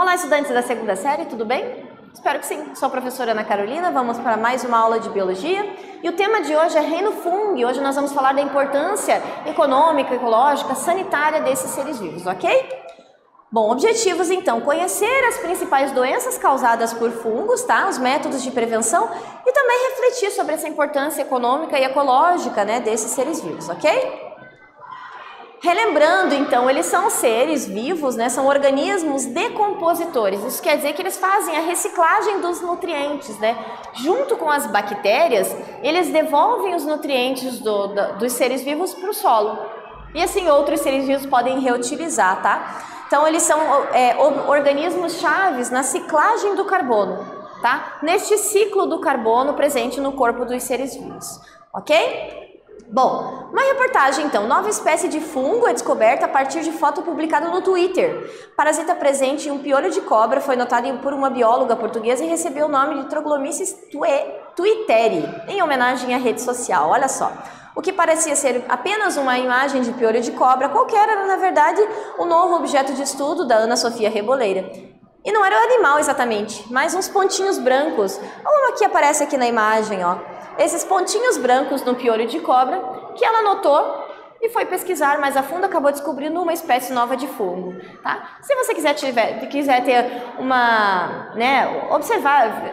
Olá, estudantes da segunda série, tudo bem? Espero que sim. Sou a professora Ana Carolina, vamos para mais uma aula de biologia. E o tema de hoje é reino fungo, e hoje nós vamos falar da importância econômica, ecológica, sanitária desses seres vivos, ok? Bom, objetivos então, conhecer as principais doenças causadas por fungos, tá? Os métodos de prevenção e também refletir sobre essa importância econômica e ecológica, né, desses seres vivos, ok? Relembrando, então, eles são seres vivos, né? São organismos decompositores. Isso quer dizer que eles fazem a reciclagem dos nutrientes, né? Junto com as bactérias, eles devolvem os nutrientes dos seres vivos para o solo. E assim, outros seres vivos podem reutilizar, tá? Então, eles são organismos chaves na ciclagem do carbono, tá? Neste ciclo do carbono presente no corpo dos seres vivos, ok? Bom, uma reportagem então, nova espécie de fungo é descoberta a partir de foto publicada no Twitter. Parasita presente em um piolho de cobra foi notado por uma bióloga portuguesa e recebeu o nome de Troglomyces twitteri, em homenagem à rede social, olha só. O que parecia ser apenas uma imagem de piolho de cobra qualquer era, na verdade, o novo objeto de estudo da Ana Sofia Reboleira. E não era o animal exatamente, mas uns pontinhos brancos, como que aparece aqui na imagem, ó. Esses pontinhos brancos no piolho de cobra, que ela notou e foi pesquisar mais a fundo, acabou descobrindo uma espécie nova de fungo, tá? Se você quiser ter uma,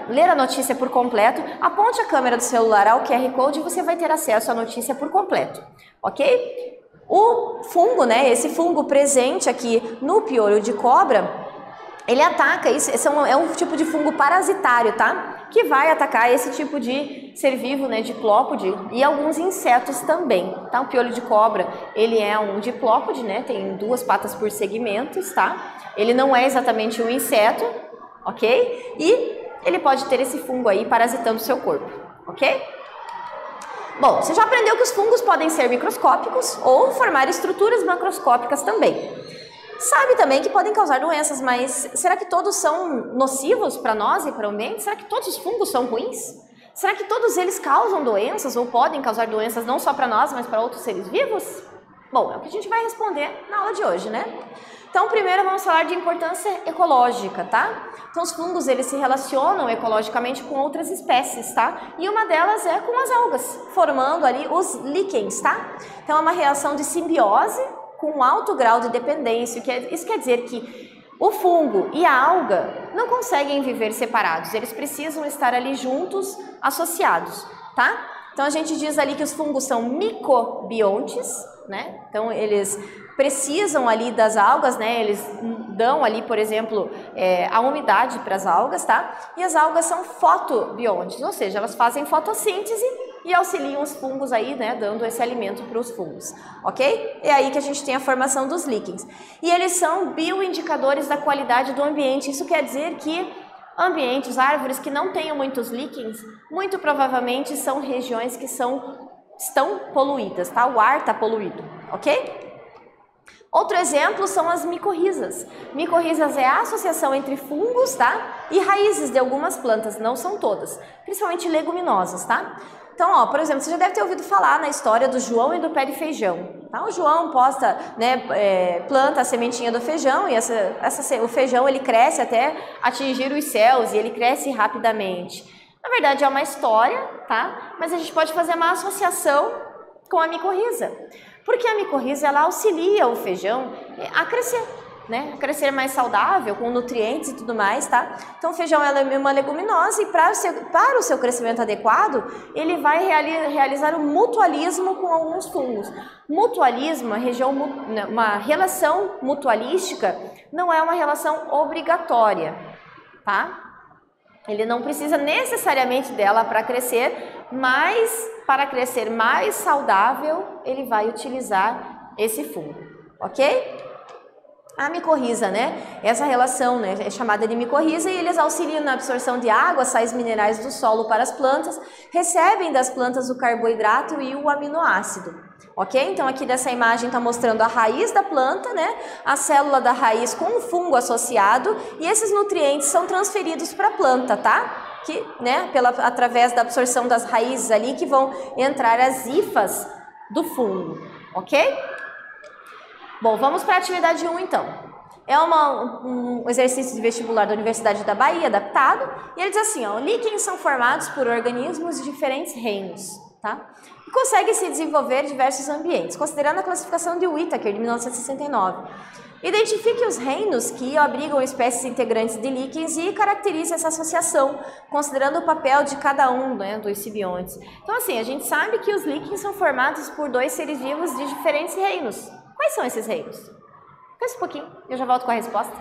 ler a notícia por completo, aponte a câmera do celular ao QR Code e você vai ter acesso à notícia por completo, ok? O fungo, né, esse fungo presente aqui no piolho de cobra, ele ataca, é um tipo de fungo parasitário, tá? Que vai atacar esse tipo de ser vivo, né, diplópode, e alguns insetos também, tá? O piolho de cobra, ele é um diplópode, né, tem 2 patas por segmentos, tá? Ele não é exatamente um inseto, ok? E ele pode ter esse fungo aí parasitando o seu corpo, ok? Bom, você já aprendeu que os fungos podem ser microscópicos ou formar estruturas macroscópicas também. Sabe também que podem causar doenças, mas será que todos são nocivos para nós e para o ambiente? Será que todos os fungos são ruins? Será que todos eles causam doenças ou podem causar doenças não só para nós, mas para outros seres vivos? Bom, é o que a gente vai responder na aula de hoje, né? Então, primeiro vamos falar de importância ecológica, tá? Então, os fungos, eles se relacionam ecologicamente com outras espécies, tá? E uma delas é com as algas, formando ali os líquens, tá? Então, é uma reação de simbiose com alto grau de dependência. Isso quer dizer que o fungo e a alga não conseguem viver separados, eles precisam estar ali juntos, associados, tá? Então a gente diz ali que os fungos são micobiontes, né? Então eles precisam ali das algas, né? Eles dão ali, por exemplo, a umidade para as algas, tá? E as algas são fotobiontes, ou seja, elas fazem fotossíntese e auxiliam os fungos aí, né, dando esse alimento para os fungos, ok? É aí que a gente tem a formação dos líquens. E eles são bioindicadores da qualidade do ambiente. Isso quer dizer que ambientes, árvores que não tenham muitos líquens, muito provavelmente são regiões que estão poluídas, tá? O ar está poluído, ok? Outro exemplo são as micorrizas. Micorrizas é a associação entre fungos, tá? E raízes de algumas plantas, não são todas, principalmente leguminosas, tá? Então, ó, por exemplo, você já deve ter ouvido falar na história do João e do pé de feijão. Tá? O João planta a sementinha do feijão e o feijão ele cresce até atingir os céus e ele cresce rapidamente. Na verdade, é uma história, tá? Mas a gente pode fazer uma associação com a micorriza. Porque a micorriza, ela auxilia o feijão a crescer, né? A crescer mais saudável, com nutrientes e tudo mais, tá? Então o feijão ela é uma leguminosa e para o seu crescimento adequado, ele vai realizar um mutualismo com alguns fungos. Mutualismo, uma relação mutualística, não é uma relação obrigatória, tá? Ele não precisa necessariamente dela para crescer, mas para crescer mais saudável, ele vai utilizar esse fungo, ok? A micorriza, né? Essa relação, né, é chamada de micorriza e eles auxiliam na absorção de água, sais minerais do solo para as plantas, recebem das plantas o carboidrato e o aminoácido, ok? Então aqui dessa imagem está mostrando a raiz da planta, né? A célula da raiz com um fungo associado e esses nutrientes são transferidos para a planta, tá? Que, né, através da absorção das raízes ali que vão entrar as hifas do fungo, ok? Bom, vamos para a atividade 1 então. É um exercício de vestibular da Universidade da Bahia, adaptado, e ele diz assim, ó, líquens são formados por organismos de diferentes reinos, tá? E conseguem se desenvolver em diversos ambientes, considerando a classificação de Whittaker, de 1969. Identifique os reinos que abrigam espécies integrantes de líquens e caracterize essa associação, considerando o papel de cada um, né, dos simbiontes. Então, assim, a gente sabe que os líquens são formados por dois seres vivos de diferentes reinos. Quais são esses reinos? Pensa um pouquinho, eu já volto com a resposta.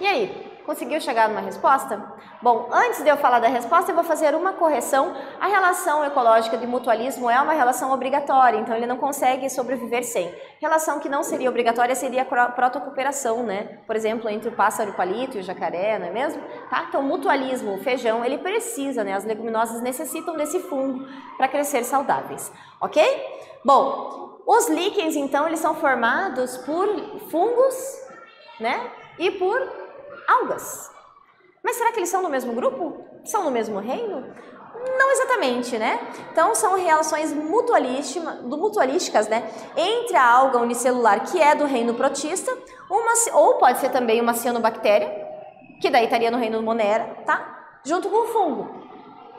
E aí, conseguiu chegar numa resposta? Bom, antes de eu falar da resposta, eu vou fazer uma correção. A relação ecológica de mutualismo é uma relação obrigatória, então ele não consegue sobreviver sem. Relação que não seria obrigatória seria a protocooperação, né? Por exemplo, entre o pássaro palito e o jacaré, não é mesmo? Tá? Então, o mutualismo, o feijão, ele precisa, né? As leguminosas necessitam desse fungo para crescer saudáveis, ok? Bom, os líquens, então, eles são formados por fungos, né? E por algas. Mas será que eles são do mesmo grupo? São do mesmo reino? Não exatamente, né? Então são relações mutualísticas, né? Entre a alga unicelular, que é do reino protista, ou pode ser também uma cianobactéria, que daí estaria no reino Monera, tá? Junto com o fungo.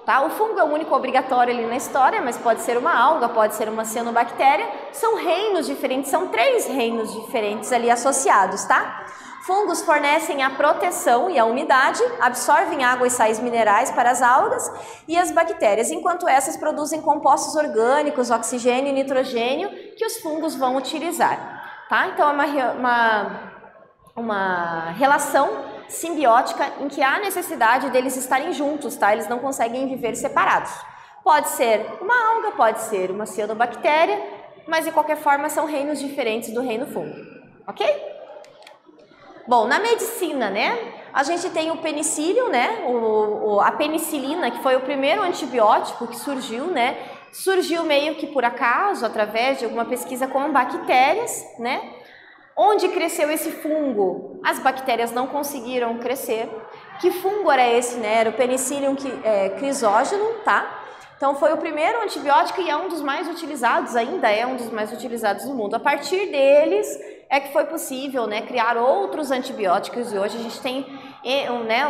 Tá? O fungo é o único obrigatório ali na história, mas pode ser uma alga, pode ser uma cianobactéria. São reinos diferentes, são 3 reinos diferentes ali associados, tá? Fungos fornecem a proteção e a umidade, absorvem água e sais minerais para as algas e as bactérias, enquanto essas produzem compostos orgânicos, oxigênio e nitrogênio que os fungos vão utilizar. Tá? Então é uma relação simbiótica em que há necessidade deles estarem juntos, tá? Eles não conseguem viver separados. Pode ser uma alga, pode ser uma cianobactéria, mas de qualquer forma são reinos diferentes do reino fungo, ok? Bom, na medicina, né, a gente tem o penicílio, né, a penicilina, que foi o primeiro antibiótico que surgiu, né, surgiu meio que por acaso, através de alguma pesquisa com bactérias, né. Onde cresceu esse fungo? As bactérias não conseguiram crescer. Que fungo era esse, né? Era o Penicillium crisógeno, tá? Então foi o primeiro antibiótico e é um dos mais utilizados, ainda é um dos mais utilizados no mundo. A partir deles é que foi possível, né, criar outros antibióticos e hoje a gente tem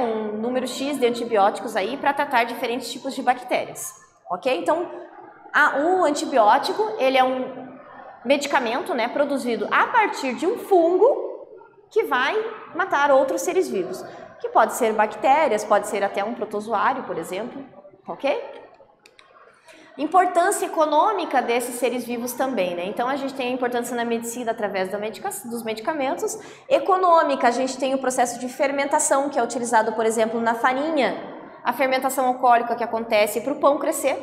um número X de antibióticos aí para tratar diferentes tipos de bactérias, ok? Então o antibiótico, ele é um medicamento, né, produzido a partir de um fungo que vai matar outros seres vivos, que pode ser bactérias, pode ser até um protozoário, por exemplo, ok? Importância econômica desses seres vivos também, né? Então a gente tem a importância na medicina através dos medicamentos. Econômica, a gente tem o processo de fermentação, que é utilizado, por exemplo, na farinha, a fermentação alcoólica que acontece para o pão crescer,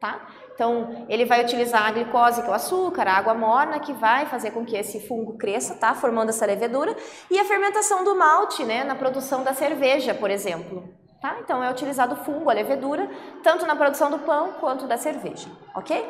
tá? Então, ele vai utilizar a glicose, que é o açúcar, a água morna, que vai fazer com que esse fungo cresça, tá? Formando essa levedura. E a fermentação do malte, né? Na produção da cerveja, por exemplo. Tá? Então, é utilizado o fungo, a levedura, tanto na produção do pão quanto da cerveja, ok?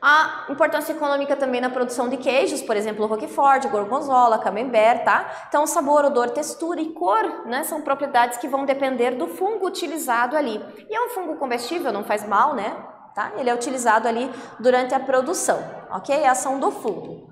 A importância econômica também na produção de queijos, por exemplo, Roquefort, Gorgonzola, Camembert, tá? Então, sabor, odor, textura e cor, né? São propriedades que vão depender do fungo utilizado ali. E é um fungo comestível, não faz mal, né? Tá? Ele é utilizado ali durante a produção, ok? A ação do fungo.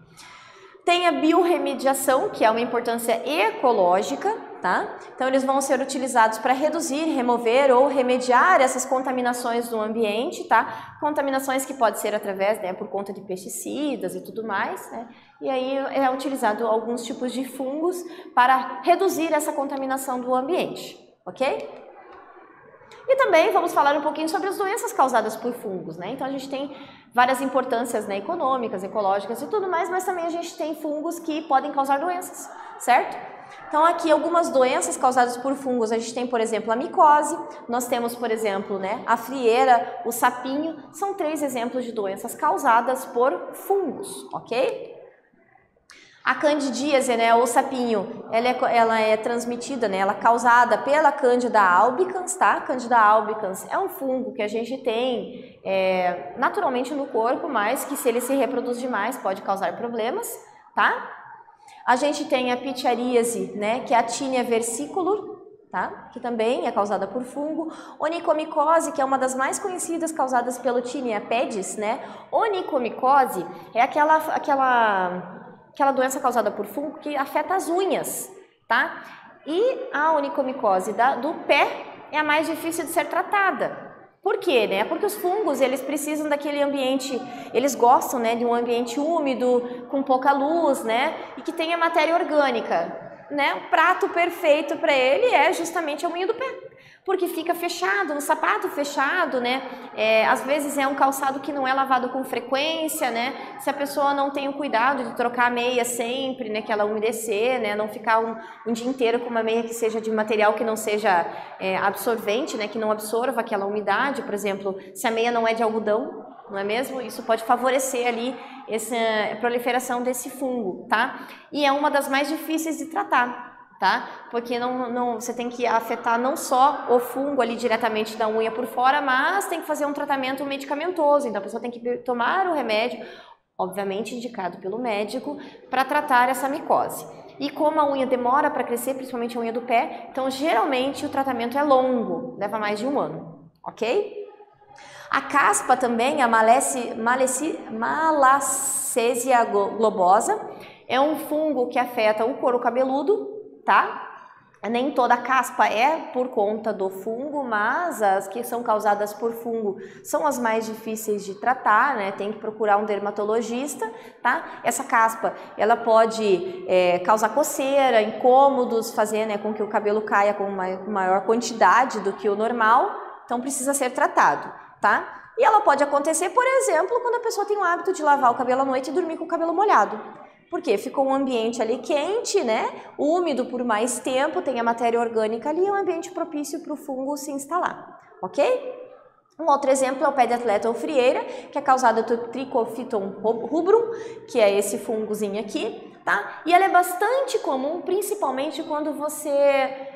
Tem a biorremediação, que é uma importância ecológica, tá? Então, eles vão ser utilizados para reduzir, remover ou remediar essas contaminações do ambiente, tá? Contaminações que pode ser através, né, por conta de pesticidas e tudo mais, né? E aí é utilizado alguns tipos de fungos para reduzir essa contaminação do ambiente, ok? E também vamos falar um pouquinho sobre as doenças causadas por fungos, né? Então a gente tem várias importâncias, né, econômicas, ecológicas e tudo mais, mas também a gente tem fungos que podem causar doenças, certo? Então aqui algumas doenças causadas por fungos, a gente tem, por exemplo, a micose, nós temos, por exemplo, né, a frieira, o sapinho, são 3 exemplos de doenças causadas por fungos, ok? A candidíase, né, ou sapinho, ela é transmitida, né, ela é causada pela Candida albicans, tá? Candida albicans é um fungo que a gente tem naturalmente no corpo, mas que se ele se reproduz demais pode causar problemas, tá? A gente tem a pityriase, né, que é a Tinea versicolor, tá? Que também é causada por fungo. Onicomicose, que é uma das mais conhecidas causadas pelo Tinea pedis, né? Onicomicose é aquela doença causada por fungo que afeta as unhas, tá? E a onicomicose do pé é a mais difícil de ser tratada. Por quê, né? Porque os fungos, eles precisam daquele ambiente, eles gostam, né, de um ambiente úmido, com pouca luz, né, e que tenha matéria orgânica, né? O prato perfeito para ele é justamente a unha do pé, porque fica fechado, um sapato fechado, né? Às vezes é um calçado que não é lavado com frequência, né? Se a pessoa não tem o cuidado de trocar a meia sempre, né? Que ela umedecer, né? Não ficar um dia inteiro com uma meia que seja de material que não seja absorvente, né? Que não absorva aquela umidade, por exemplo, se a meia não é de algodão, não é mesmo? Isso pode favorecer ali essa proliferação desse fungo, tá? E é uma das mais difíceis de tratar, tá? Porque você tem que afetar não só o fungo ali diretamente da unha por fora, mas tem que fazer um tratamento medicamentoso. Então a pessoa tem que tomar o remédio, obviamente indicado pelo médico, para tratar essa micose. E como a unha demora para crescer, principalmente a unha do pé, então geralmente o tratamento é longo, leva mais de 1 ano, ok? A caspa também, a Malassezia globosa, é um fungo que afeta o couro cabeludo, tá? Nem toda caspa é por conta do fungo, mas as que são causadas por fungo são as mais difíceis de tratar, né? Tem que procurar um dermatologista, tá? Essa caspa, ela pode causar coceira, incômodos, fazer, né, com que o cabelo caia com maior quantidade do que o normal, então precisa ser tratado, tá? E ela pode acontecer, por exemplo, quando a pessoa tem o hábito de lavar o cabelo à noite e dormir com o cabelo molhado. Porque ficou um ambiente ali quente, né, úmido por mais tempo, tem a matéria orgânica ali, é um ambiente propício para o fungo se instalar, ok? Um outro exemplo é o pé de atleta ou frieira, que é causado por Trichophyton rubrum, que é esse fungozinho aqui, tá? E ela é bastante comum, principalmente quando você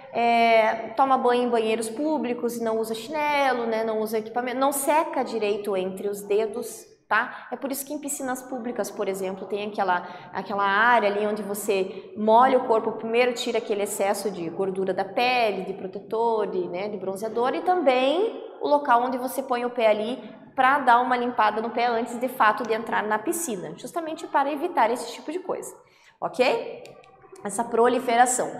toma banho em banheiros públicos e não usa chinelo, né? Não usa equipamento, não seca direito entre os dedos, tá? É por isso que em piscinas públicas, por exemplo, tem aquela área ali onde você molha o corpo, primeiro tira aquele excesso de gordura da pele, de protetor, de bronzeador, e também o local onde você põe o pé ali para dar uma limpada no pé antes de fato de entrar na piscina, justamente para evitar esse tipo de coisa, ok? Essa proliferação.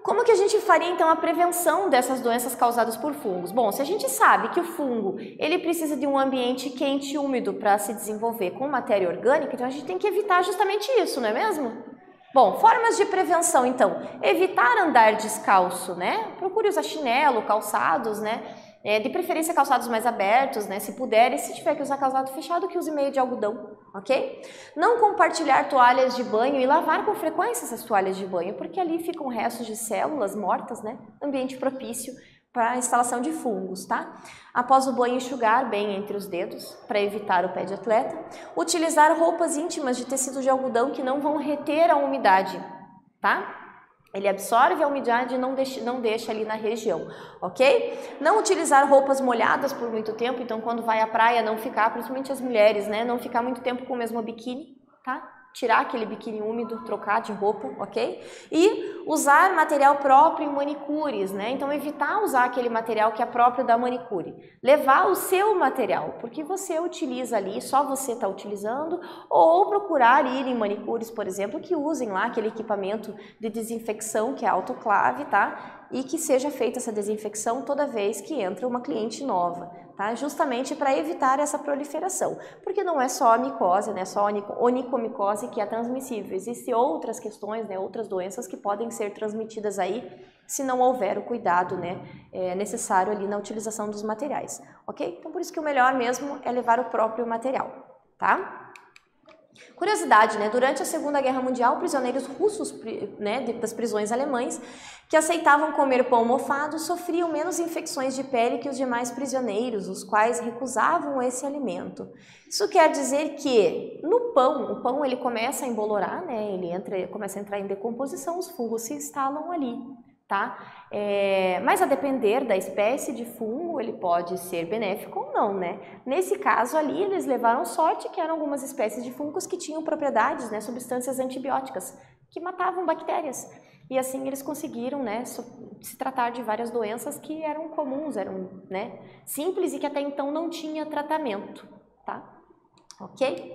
Como que a gente faria então a prevenção dessas doenças causadas por fungos? Bom, se a gente sabe que o fungo ele precisa de um ambiente quente e úmido para se desenvolver com matéria orgânica, então a gente tem que evitar justamente isso, não é mesmo? Bom, formas de prevenção então, evitar andar descalço, né? Procure usar chinelo, calçados, né? De preferência calçados mais abertos, né? Se puder, e se tiver que usar calçado fechado, que use meio de algodão, ok? Não compartilhar toalhas de banho e lavar com frequência essas toalhas de banho, porque ali ficam restos de células mortas, né? Ambiente propício para a instalação de fungos, tá? Após o banho, enxugar bem entre os dedos, para evitar o pé de atleta. Utilizar roupas íntimas de tecido de algodão que não vão reter a umidade, tá? Ele absorve a umidade e não deixa ali na região, ok? Não utilizar roupas molhadas por muito tempo, então quando vai à praia não ficar, principalmente as mulheres, né? Não ficar muito tempo com o mesmo biquíni, tá? Tirar aquele biquíni úmido, trocar de roupa, ok? E usar material próprio em manicures, né? Então evitar usar aquele material que é próprio da manicure. Levar o seu material, porque você utiliza ali, só você está utilizando, ou procurar ir em manicures, por exemplo, que usem lá aquele equipamento de desinfecção que é autoclave, tá? E que seja feita essa desinfecção toda vez que entra uma cliente nova, tá? Justamente para evitar essa proliferação, porque não é só a micose, né? Só a onicomicose que é transmissível, existem outras questões, né? Outras doenças que podem ser transmitidas aí se não houver o cuidado, né? Necessário ali na utilização dos materiais, ok? Então por isso que o melhor mesmo é levar o próprio material, tá? Curiosidade, né? Durante a Segunda Guerra Mundial, prisioneiros russos, né, das prisões alemães que aceitavam comer pão mofado sofriam menos infecções de pele que os demais prisioneiros, os quais recusavam esse alimento. Isso quer dizer que no pão, o pão ele começa a embolorar, né? Ele começa a entrar em decomposição, os fungos se instalam ali. Tá? Mas a depender da espécie de fungo, ele pode ser benéfico ou não, né? Nesse caso ali, eles levaram sorte que eram algumas espécies de fungos que tinham propriedades, né, substâncias antibióticas, que matavam bactérias. E assim eles conseguiram, né, se tratar de várias doenças que eram comuns, eram, né, simples e que até então não tinha tratamento, tá? Ok?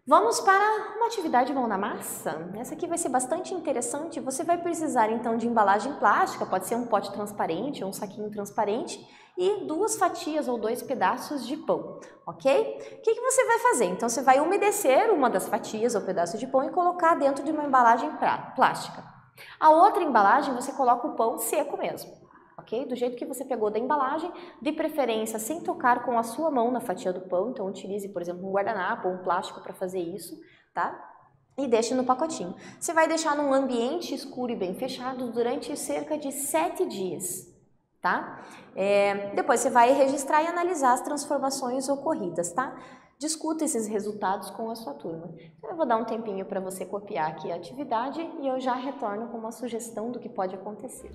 Vamos para uma atividade mão na massa. Essa aqui vai ser bastante interessante. Você vai precisar então de embalagem plástica, pode ser um pote transparente ou um saquinho transparente e 2 fatias ou 2 pedaços de pão, ok? O que você vai fazer? Então você vai umedecer uma das fatias ou pedaço de pão e colocar dentro de uma embalagem plástica. A outra embalagem você coloca o pão seco mesmo. Ok? Do jeito que você pegou da embalagem, de preferência sem tocar com a sua mão na fatia do pão, então utilize, por exemplo, um guardanapo ou um plástico para fazer isso, tá? E deixe no pacotinho. Você vai deixar num ambiente escuro e bem fechado durante cerca de 7 dias, tá? Depois você vai registrar e analisar as transformações ocorridas, tá? Discuta esses resultados com a sua turma. Então, eu vou dar um tempinho para você copiar aqui a atividade e eu já retorno com uma sugestão do que pode acontecer.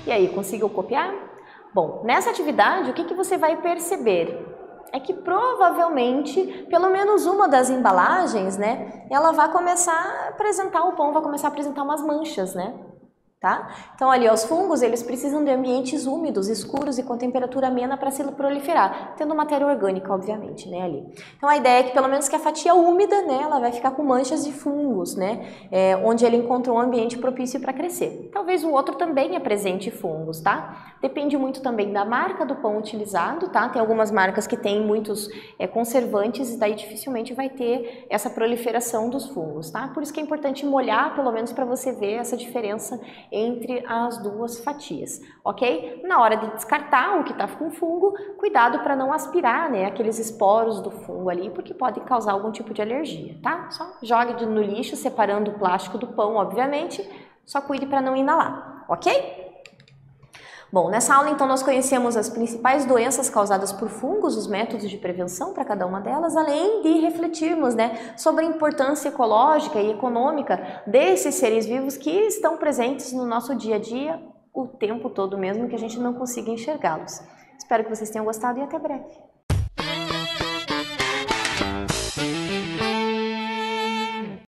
E aí, conseguiu copiar? Bom, nessa atividade, o que você vai perceber? É que provavelmente, pelo menos uma das embalagens, né, ela vai começar a apresentar, o pão vai começar a apresentar umas manchas, né? Tá? Então ali os fungos eles precisam de ambientes úmidos, escuros e com temperatura amena para se proliferar, tendo matéria orgânica obviamente, né, ali. Então a ideia é que pelo menos que a fatia úmida, né, ela vai ficar com manchas de fungos, né, onde ele encontrou um ambiente propício para crescer. Talvez o outro também apresente fungos, tá? Depende muito também da marca do pão utilizado, tá? Tem algumas marcas que têm muitos conservantes e daí dificilmente vai ter essa proliferação dos fungos, tá? Por isso que é importante molhar pelo menos para você ver essa diferença entre as duas fatias, ok? Na hora de descartar o que está com fungo, cuidado para não aspirar, né, aqueles esporos do fungo ali, porque pode causar algum tipo de alergia, tá? Só jogue no lixo, separando o plástico do pão, obviamente, só cuide para não inalar, ok? Bom, nessa aula então nós conhecemos as principais doenças causadas por fungos, os métodos de prevenção para cada uma delas, além de refletirmos, né, sobre a importância ecológica e econômica desses seres vivos que estão presentes no nosso dia a dia o tempo todo mesmo que a gente não consiga enxergá-los. Espero que vocês tenham gostado e até breve.